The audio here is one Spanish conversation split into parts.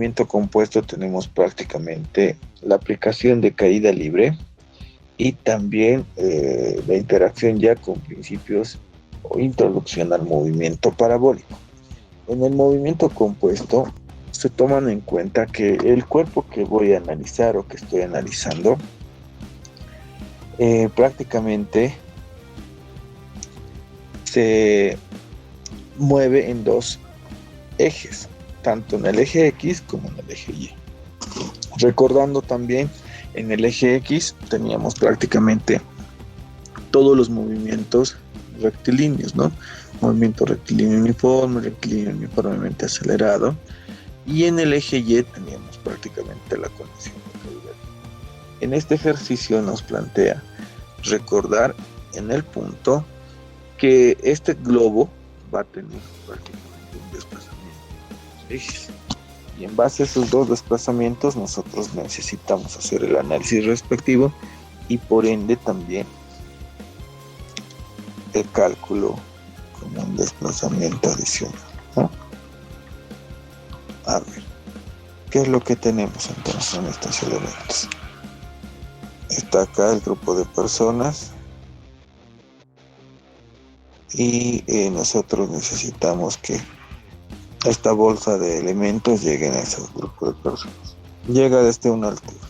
movimiento compuesto tenemos prácticamente la aplicación de caída libre y también la interacción ya con principios o introducción al movimiento parabólico. En el movimiento compuesto se toman en cuenta que el cuerpo que voy a analizar o que estoy analizando prácticamente se mueve en dos ejes, tanto en el eje X como en el eje Y. Recordando también, en el eje X teníamos prácticamente todos los movimientos rectilíneos, ¿no? Movimiento rectilíneo uniformemente acelerado. Y en el eje Y teníamos prácticamente la condición de caída. En este ejercicio nos plantea recordar en el punto que este globo va a tener prácticamente un desplazamiento de dos ejes. Y en base a esos dos desplazamientos nosotros necesitamos hacer el análisis respectivo y por ende también el cálculo como un desplazamiento adicional, ¿no? A ver, ¿qué es lo que tenemos entonces en estos elementos? Está acá el grupo de personas y nosotros necesitamos que esta bolsa de elementos llegue a ese grupo de personas. Llega desde una altura.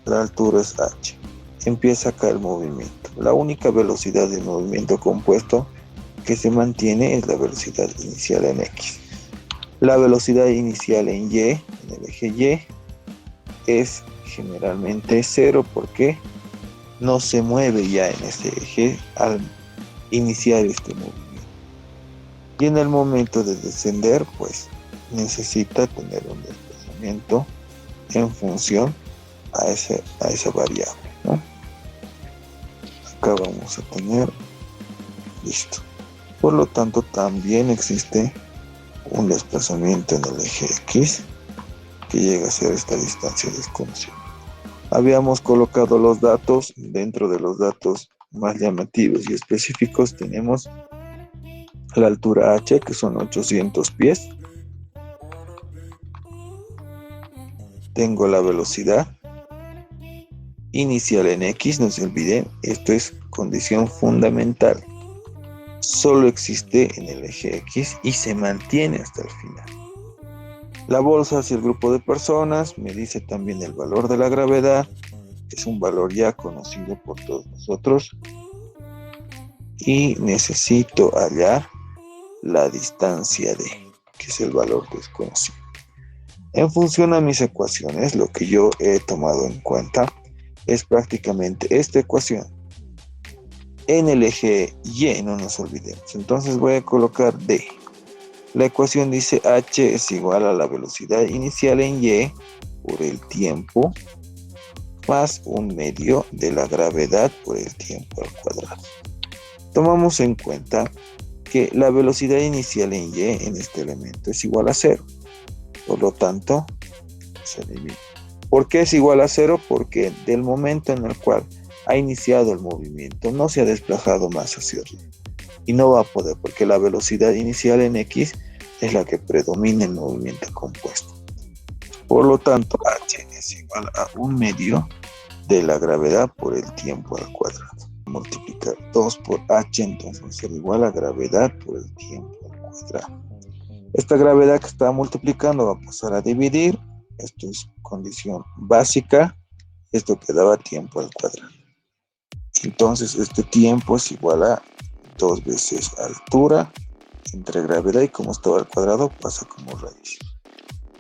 La altura es h. Empieza acá el movimiento. La única velocidad del movimiento compuesto que se mantiene es la velocidad inicial en x. La velocidad inicial en y, en el eje y, es generalmente 0 porque no se mueve ya en ese eje al iniciar este movimiento. Y en el momento de descender, pues necesita tener un desplazamiento en función a esa variable, ¿no? Acá vamos a tener listo. Por lo tanto, también existe un desplazamiento en el eje X que llega a ser esta distancia desconocida. Habíamos colocado los datos. Dentro de los datos más llamativos y específicos tenemos la altura h, que son 800 pies. Tengo la velocidad inicial en x, no se olviden, esto es condición fundamental. Solo existe en el eje X y se mantiene hasta el final. La bolsa hacia el grupo de personas me dice también el valor de la gravedad, que es un valor ya conocido por todos nosotros. Y necesito hallar la distancia d, que es el valor desconocido. En función a mis ecuaciones, lo que yo he tomado en cuenta es prácticamente esta ecuación. En el eje Y, no nos olvidemos. Entonces voy a colocar D. La ecuación dice H es igual a la velocidad inicial en Y por el tiempo más 1/2 de la gravedad por el tiempo al cuadrado. Tomamos en cuenta que la velocidad inicial en Y en este elemento es igual a 0. Por lo tanto, se elimina. ¿Por qué es igual a 0? Porque del momento en el cual ha iniciado el movimiento no se ha desplazado más hacia arriba. Y no va a poder, porque la velocidad inicial en X es la que predomina en el movimiento compuesto. Por lo tanto, H es igual a 1/2 de la gravedad por el tiempo al cuadrado. Multiplicar 2 por H, entonces va a ser igual a gravedad por el tiempo al cuadrado. Esta gravedad que está multiplicando va a pasar a dividir. Esto es condición básica. Esto que daba tiempo al cuadrado. Entonces este tiempo es igual a 2 veces altura entre gravedad, y como estaba al cuadrado pasa como raíz.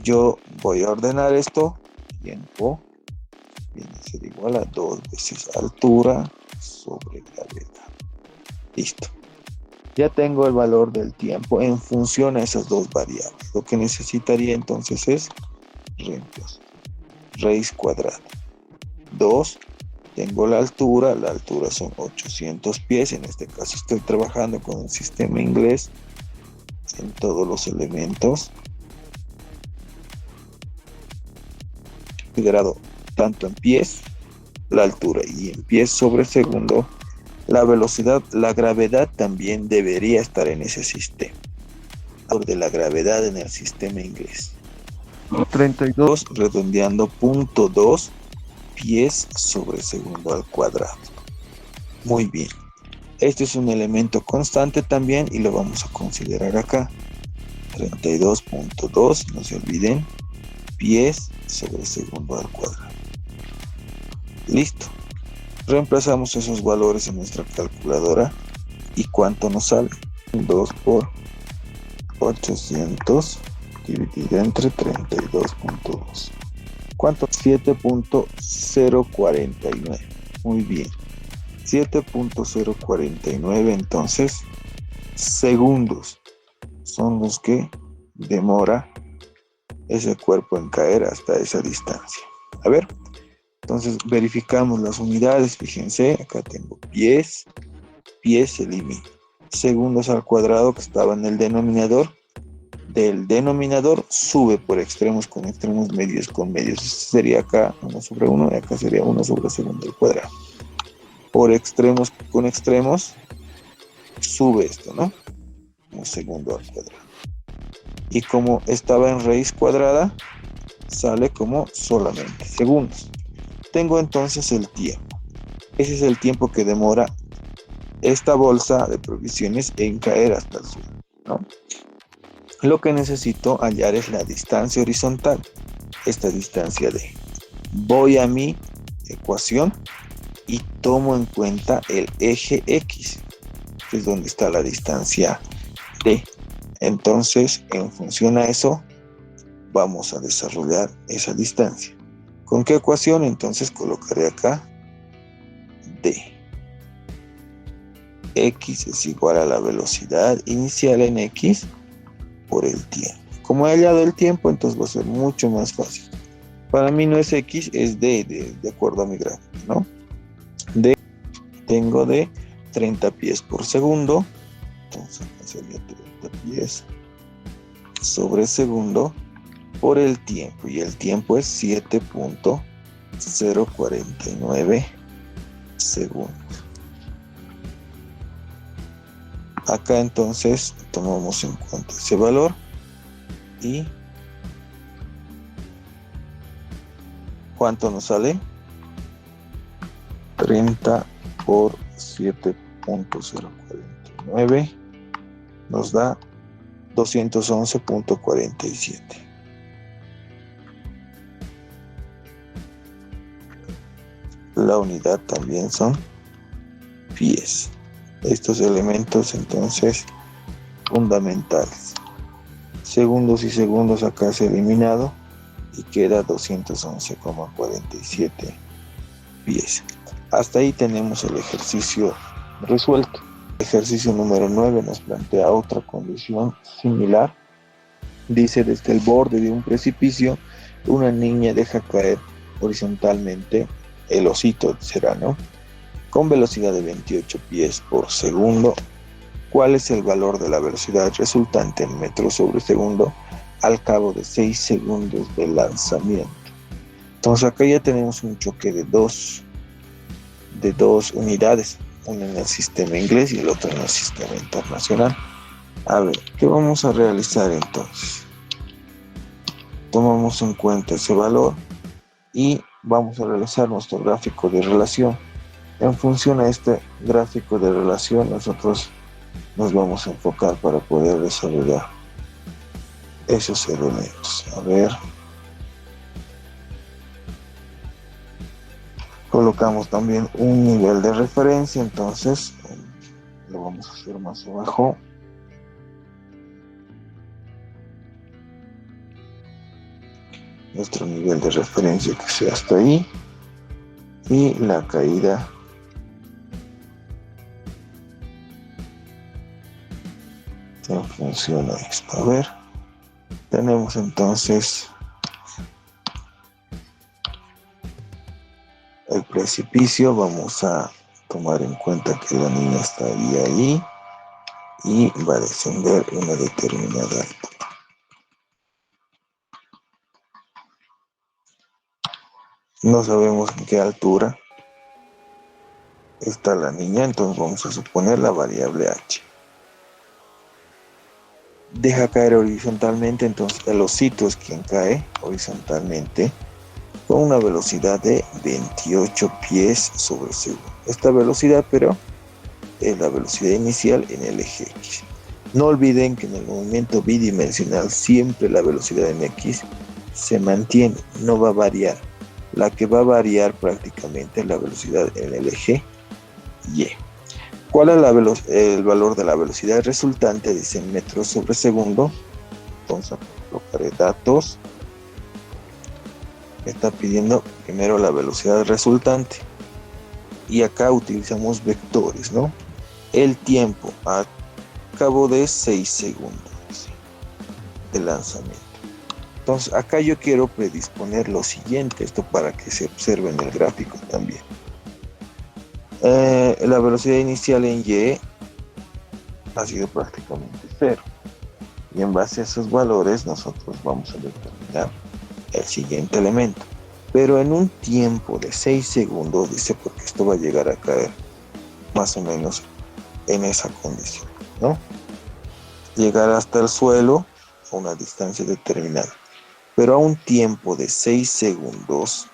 Yo voy a ordenar esto. Tiempo viene a ser igual a 2 veces altura sobre gravedad. Listo. Ya tengo el valor del tiempo en función a esas dos variables. Lo que necesitaría entonces es reemplazo. Raíz cuadrada. 2. Tengo la altura son 800 pies. En este caso estoy trabajando con el sistema inglés en todos los elementos. Considerado tanto en pies, la altura, y en pies sobre segundo, la velocidad, la gravedad también debería estar en ese sistema. De la gravedad en el sistema inglés. 32. redondeando 0.2 pies sobre segundo al cuadrado. Muy bien. Este es un elemento constante también y lo vamos a considerar acá. 32.2, no se olviden, pies sobre segundo al cuadrado. Listo. Reemplazamos esos valores en nuestra calculadora. ¿Y cuánto nos sale? 2 por 800 dividido entre 32.2. ¿Cuánto? 7.049. Muy bien. 7.049 entonces segundos son los que demora ese cuerpo en caer hasta esa distancia. A ver, entonces verificamos las unidades. Fíjense, acá tengo pies se elimina. Segundos al cuadrado que estaba en el denominador. Del denominador sube por extremos con extremos, medios con medios. Sería acá 1 sobre 1 y acá sería 1 sobre segundo al cuadrado. Por extremos con extremos sube esto, ¿no? Un segundo al cuadrado. Y como estaba en raíz cuadrada, sale como solamente segundos. Tengo entonces el tiempo. Ese es el tiempo que demora esta bolsa de provisiones en caer hasta el suelo, ¿no? Lo que necesito hallar es la distancia horizontal. Esta distancia D. Voy a mi ecuación y tomo en cuenta el eje X, que es donde está la distancia D. Entonces, en función a eso, vamos a desarrollar esa distancia. ¿Con qué ecuación? Entonces colocaré acá D. X es igual a la velocidad inicial en X por el tiempo. Como he hallado el tiempo, entonces va a ser mucho más fácil. Para mí no es X, es D, de acuerdo a mi gráfico, ¿no? D, tengo de 30 pies por segundo. Entonces sería 30 pies sobre segundo por el tiempo. Y el tiempo es 7.049 segundos. Acá entonces tomamos en cuenta ese valor y ¿cuánto nos sale? 30 por 7.049 nos da 211.47. La unidad también son pies. Estos elementos entonces fundamentales. Segundos y segundos acá se ha eliminado y queda 211,47 pies. Hasta ahí tenemos el ejercicio resuelto. El ejercicio número 9 nos plantea otra condición similar. Dice: desde el borde de un precipicio, una niña deja caer horizontalmente el osito, será, ¿no? Con velocidad de 28 pies por segundo. ¿Cuál es el valor de la velocidad resultante en metros sobre segundo al cabo de 6 segundos de lanzamiento? Entonces acá ya tenemos un choque de dos unidades, una en el sistema inglés y el otro en el sistema internacional. A ver, ¿qué vamos a realizar entonces? Tomamos en cuenta ese valor y vamos a realizar nuestro gráfico de relación. En función a este gráfico de relación, nosotros nos vamos a enfocar para poder desarrollar esos elementos. A ver, colocamos también un nivel de referencia, entonces lo vamos a hacer más abajo. Nuestro nivel de referencia que sea hasta ahí y la caída en función a esto. A ver, tenemos entonces el precipicio. Vamos a tomar en cuenta que la niña estaría ahí y va a descender una determinada altura. No sabemos en qué altura está la niña, entonces vamos a suponer la variable h. deja caer horizontalmente, entonces el osito es quien cae horizontalmente con una velocidad de 28 pies sobre segundo. Esta velocidad, pero es la velocidad inicial en el eje X. No olviden que en el movimiento bidimensional siempre la velocidad en X se mantiene, no va a variar. La que va a variar prácticamente es la velocidad en el eje Y. ¿Cuál es el valor de la velocidad resultante? Dice en metros sobre segundo. Entonces colocaré datos. Me está pidiendo primero la velocidad resultante. Y acá utilizamos vectores, ¿no? El tiempo a cabo de 6 segundos de lanzamiento. Entonces acá yo quiero predisponer lo siguiente, esto para que se observe en el gráfico también. La velocidad inicial en Y ha sido prácticamente 0. Y en base a esos valores nosotros vamos a determinar el siguiente elemento. Pero en un tiempo de 6 segundos, dice, porque esto va a llegar a caer más o menos en esa condición, ¿no? Llegar hasta el suelo a una distancia determinada. Pero a un tiempo de 6 segundos,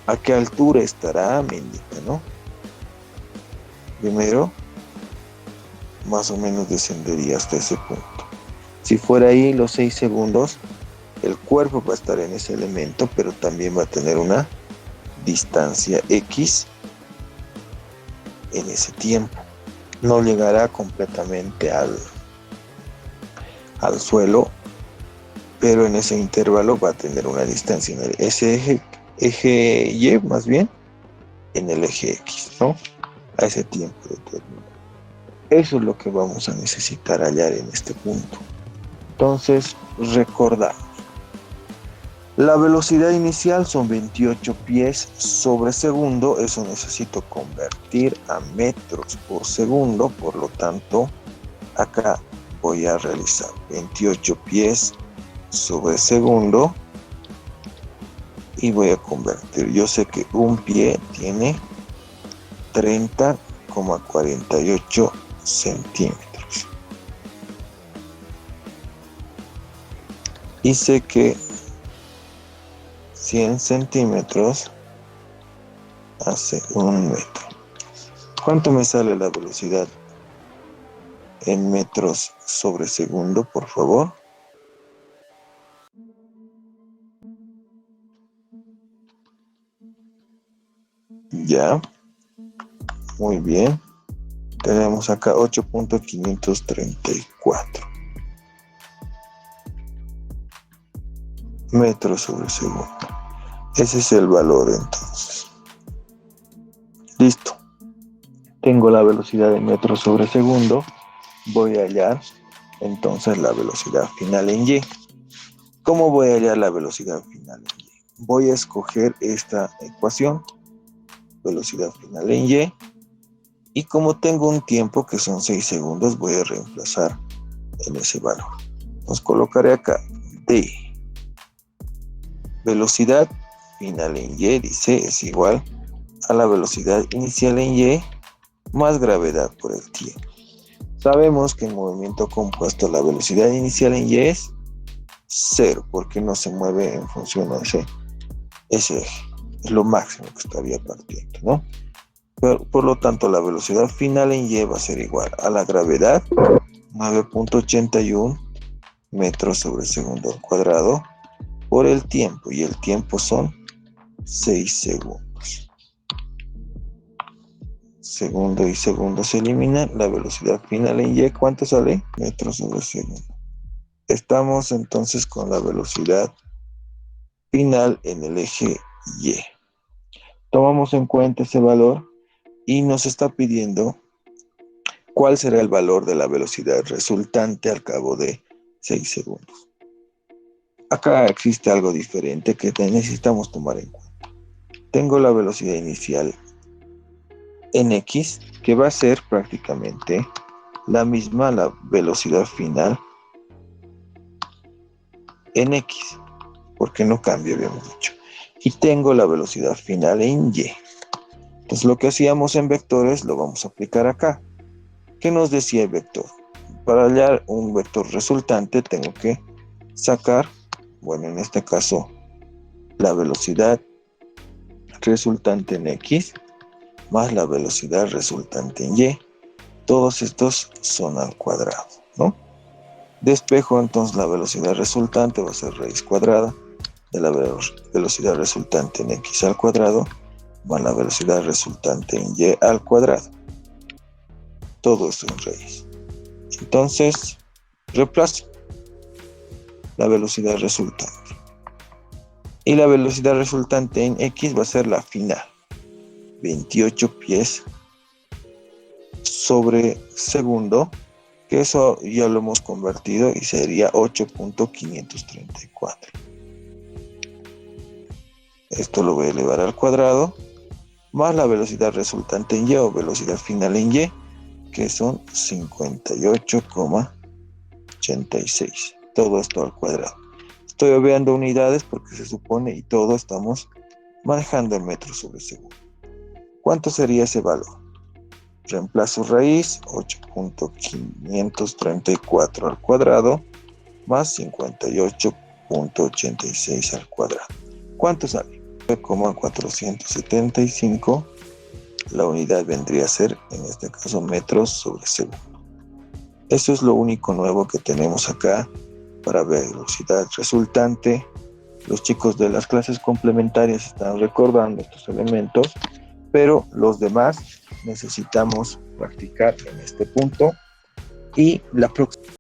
¿a qué altura estará? Me indica, ¿no? Primero, más o menos descendería hasta ese punto. Si fuera ahí los 6 segundos, el cuerpo va a estar en ese elemento, pero también va a tener una distancia X en ese tiempo. No llegará completamente al suelo, pero en ese intervalo va a tener una distancia en ese eje Y, más bien, en el eje X, ¿no? A ese tiempo determinado. Eso es lo que vamos a necesitar hallar en este punto. Entonces, recordamos. La velocidad inicial son 28 pies sobre segundo. Eso necesito convertir a metros por segundo. Por lo tanto, acá voy a realizar 28 pies sobre segundo. Y voy a convertir. Yo sé que un pie tiene 30,48 centímetros. Y sé que 100 centímetros hace 1 metro. ¿Cuánto me sale la velocidad en metros sobre segundo, por favor? Ya. Muy bien. Tenemos acá 8.534 metros sobre segundo. Ese es el valor entonces. Listo. Tengo la velocidad de metros sobre segundo. Voy a hallar entonces la velocidad final en Y. ¿Cómo voy a hallar la velocidad final en Y? Voy a escoger esta ecuación, velocidad final en Y, y como tengo un tiempo que son 6 segundos, voy a reemplazar en ese valor. Entonces colocaré acá D. Velocidad final en Y, dice, es igual a la velocidad inicial en Y más gravedad por el tiempo. Sabemos que en movimiento compuesto la velocidad inicial en Y es 0, porque no se mueve en función a ese eje. Es lo máximo que estaría partiendo, ¿no? Pero, por lo tanto, la velocidad final en Y va a ser igual a la gravedad, 9.81 metros sobre segundo al cuadrado, por el tiempo, y el tiempo son 6 segundos. Segundo y segundo se eliminan. La velocidad final en Y, ¿cuánto sale? Metros sobre segundo. Estamos entonces con la velocidad final en el eje Y. Tomamos en cuenta ese valor y nos está pidiendo cuál será el valor de la velocidad resultante al cabo de 6 segundos. Acá existe algo diferente que necesitamos tomar en cuenta. Tengo la velocidad inicial en X, que va a ser prácticamente la misma la velocidad final en X, porque no cambia, habíamos dicho. Y tengo la velocidad final en Y. Entonces lo que hacíamos en vectores lo vamos a aplicar acá. ¿Qué nos decía el vector? Para hallar un vector resultante tengo que sacar, bueno, en este caso, la velocidad resultante en X más la velocidad resultante en Y. Todos estos son al cuadrado, ¿no? Despejo entonces la velocidad resultante, va a ser raíz cuadrada de la velocidad resultante en X al cuadrado más la velocidad resultante en Y al cuadrado. Todo esto en raíz. Entonces, reemplazo la velocidad resultante. Y la velocidad resultante en X va a ser la final. 28 pies sobre segundo, que eso ya lo hemos convertido y sería 8.534. Esto lo voy a elevar al cuadrado, más la velocidad resultante en Y o velocidad final en Y, que son 58,86. Todo esto al cuadrado. Estoy obviando unidades porque se supone y todo estamos manejando en metros sobre segundo. ¿Cuánto sería ese valor? Reemplazo raíz, 8.534 al cuadrado, más 58.86 al cuadrado. ¿Cuánto sale? 9,475. La unidad vendría a ser, en este caso, metros sobre segundo. Eso es lo único nuevo que tenemos acá para velocidad resultante. Los chicos de las clases complementarias están recordando estos elementos, pero los demás necesitamos practicar en este punto y la próxima